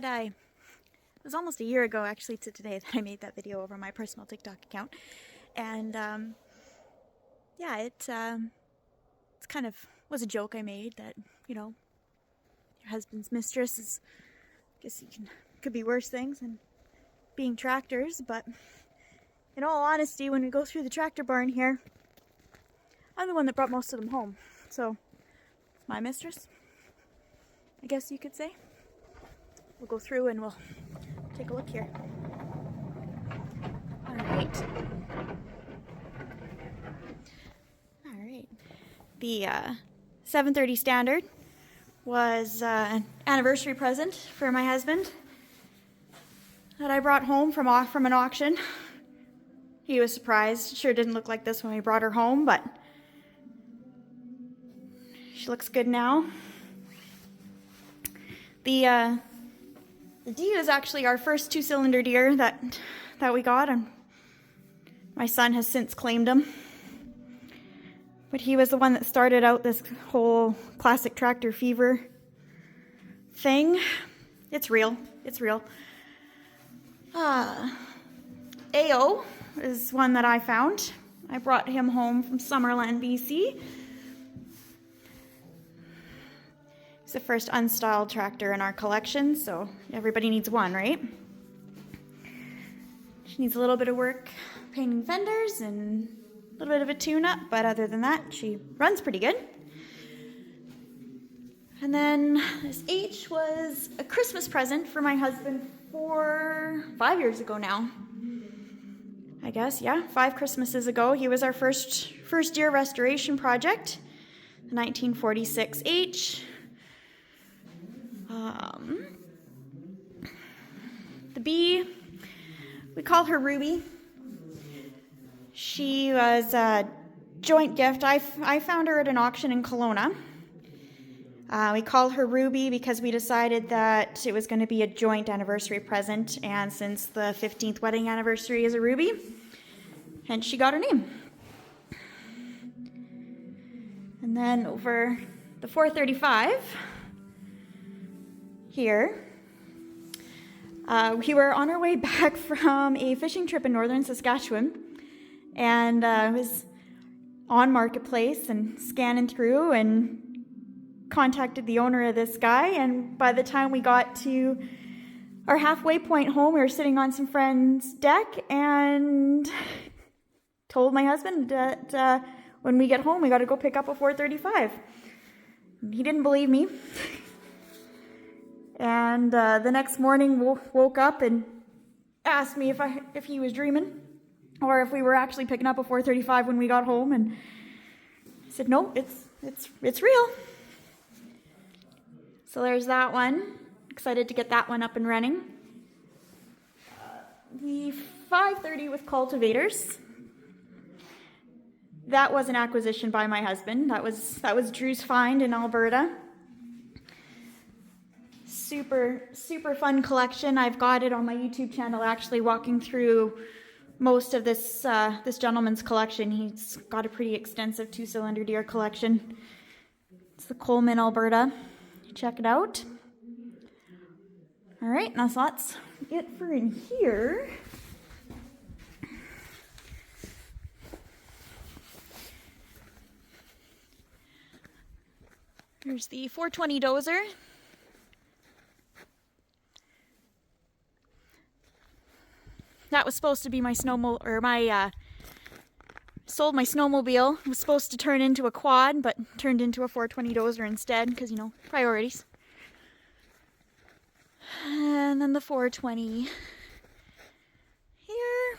what? It was almost a year ago, actually, to today that I made that video over my personal TikTok account. And, yeah, it's kind of was a joke I made that, you know, your husband's mistress is, I guess could be worse things than being tractors, but in all honesty, when we go through the tractor barn here, I'm the one that brought most of them home. So, it's my mistress, I guess you could say. We'll go through and we'll take a look here. Alright. Alright. The 7:30 Standard was an anniversary present for my husband that I brought home from an auction. He was surprised. Sure didn't look like this when we brought her home, but she looks good now. The deer is actually our first 2-cylinder deer that we got, and my son has since claimed him. But he was the one that started out this whole classic tractor fever thing. It's real. It's real. AO is one that I found. I brought him home from Summerland, BC. It's the first unstyled tractor in our collection, so everybody needs one, right? She needs a little bit of work painting fenders and a little bit of a tune-up, but other than that, she runs pretty good. And then this H was a Christmas present for my husband 5 years ago now. I guess, yeah, 5 Christmases ago. He was our first year restoration project, the 1946 H. The B, we call her Ruby. She was a joint gift. I found her at an auction in Kelowna. We called her Ruby because we decided that it was going to be a joint anniversary present, and since the 15th wedding anniversary is a Ruby, hence she got her name. And then over the 435 here, we were on our way back from a fishing trip in northern Saskatchewan, and was on Marketplace and scanning through and contacted the owner of this guy, and by the time we got to our halfway point home, we were sitting on some friend's deck and told my husband that when we get home we got to go pick up a 435. He didn't believe me. And the next morning woke up and asked me if he was dreaming or if we were actually picking up a 435 when we got home, and I said no, it's real. So there's that one. Excited to get that one up and running. The 530 with cultivators. That was an acquisition by my husband. That was Drew's find in Alberta. Super fun collection. I've got it on my YouTube channel, actually walking through most of this gentleman's collection. He's got a pretty extensive 2-cylinder deer collection. It's the Coleman, Alberta. Check it out. All right, now so that's it for in here. Here's the 420 dozer. That was supposed to be my sold my snowmobile. It was supposed to turn into a quad, but turned into a 420 dozer instead, because, you know, priorities. And then the 420 here.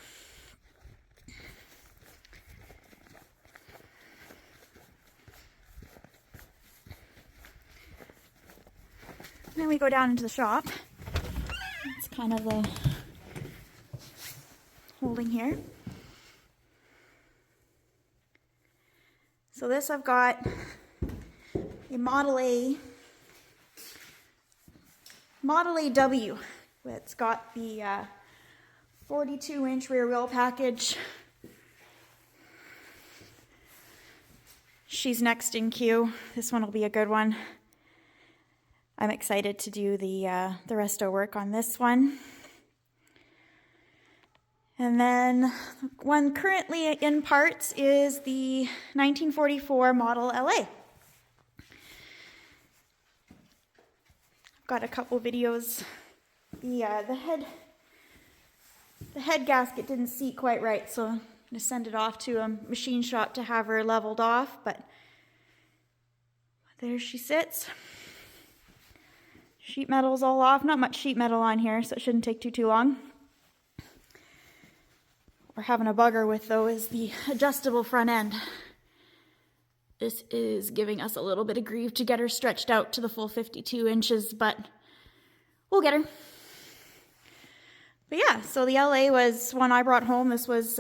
Then we go down into the shop. It's kind of the holding here. So this, I've got a Model A W. It's got the 42-inch rear wheel package. She's next in queue. This one will be a good one. I'm excited to do the resto work on this one. And then one currently in parts is the 1944 Model LA. I've got a couple videos. The head gasket didn't seat quite right, so I'm going to send it off to a machine shop to have her leveled off, but there she sits. Sheet metal's all off. Not much sheet metal on here, so it shouldn't take too long. What we're having a bugger with, though, is the adjustable front end. This is giving us a little bit of grief to get her stretched out to the full 52 inches, but we'll get her. But yeah, so the LA was one I brought home. This was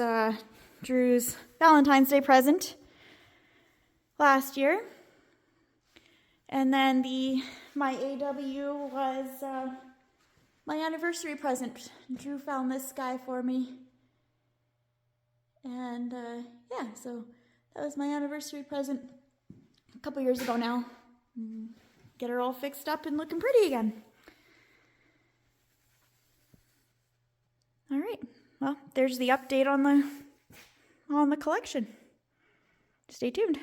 Drew's Valentine's Day present last year. And then my AW was my anniversary present. Drew found this guy for me. And yeah, so that was my anniversary present a couple years ago now. Get her all fixed up and looking pretty again. All right, well, there's the update on the collection. Stay tuned.